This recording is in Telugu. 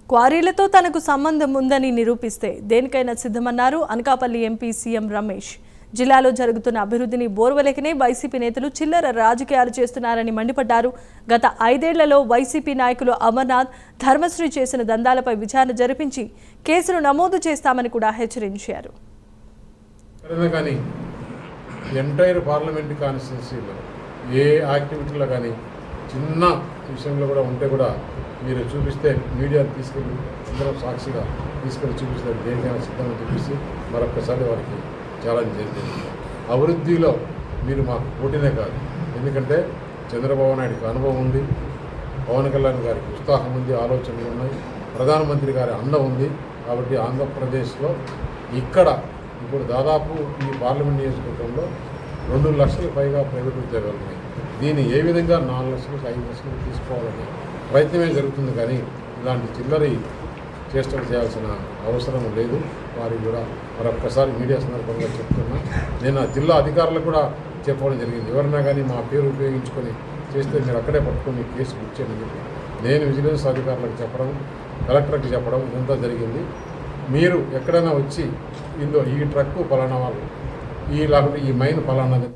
క్వారీలతో తనకు సంబంధం ఉందని నిరూపిస్తే దేనికైనా సిద్ధమన్నారు అనకాపల్లి ఎంపీ సీఎం రమేష్. జిల్లాలో జరుగుతున్న అభివృద్ధిని బోర్వలేకనే వైసీపీ నేతలు చిల్లర రాజకీయాలు చేస్తున్నారని మండిపడ్డారు. గత 5 ఏళ్లలో వైసీపీ నాయకులు అమర్నాథ్, ధర్మశ్రీ చేసిన దందాలపై విచారణ జరిపించి కేసులు నమోదు చేస్తామని కూడా హెచ్చరించారు. ఎంటైర్ పార్లమెంట్ కాన్స్టిట్యున్సీలో ఏ యాక్టివిటీలో కానీ చిన్న విషయంలో కూడా ఉంటే కూడా మీరు చూపిస్తే మీడియాను తీసుకెళ్ళి అందరం సాక్షిగా తీసుకెళ్ళి చూపిస్తే దేనికైనా సిద్ధమని చెప్పేసి మరొకసారి వారికి ఛాలెంజ్ చేసింది. అభివృద్ధిలో మీరు మాకు పోటీనే కాదు, ఎందుకంటే చంద్రబాబు నాయుడికి అనుభవం ఉంది, పవన్ కళ్యాణ్ గారికి ఉత్సాహం ఉంది, ఆలోచనలు ఉన్నాయి, ప్రధానమంత్రి గారి అండ ఉంది. కాబట్టి ఆంధ్రప్రదేశ్లో ఇక్కడ ఇప్పుడు దాదాపు ఈ పార్లమెంట్ నియోజకవర్గంలో 2 లక్షలకు పైగా ప్రైవేట్ ఉద్యోగాలు ఉన్నాయి. దీన్ని ఏ విధంగా 4 లక్షలకు 5 లక్షలకు తీసుకోవాలనే ప్రయత్నమే జరుగుతుంది. కానీ ఇలాంటి చిల్లరి చేష్టలు చేయాల్సిన అవసరం లేదు. వారికి కూడా మరొక్కసారి మీడియా సందర్భంగా చెప్తున్నా. నేను ఆ జిల్లా అధికారులకు కూడా చెప్పడం జరిగింది, ఎవరైనా కానీ మా పేరు ఉపయోగించుకొని చేస్తే మీరు అక్కడే పట్టుకొని కేసు బుక్ చేయమని చెప్పి నేను విజిలెన్స్ అధికారులకు చెప్పడం, కలెక్టర్కి చెప్పడం ఇదంతా జరిగింది. మీరు ఎక్కడైనా వచ్చి ఇందులో ఈ ట్రక్కు పలానా వాళ్ళు, లేకపోతే ఈ మైన్ పలానాది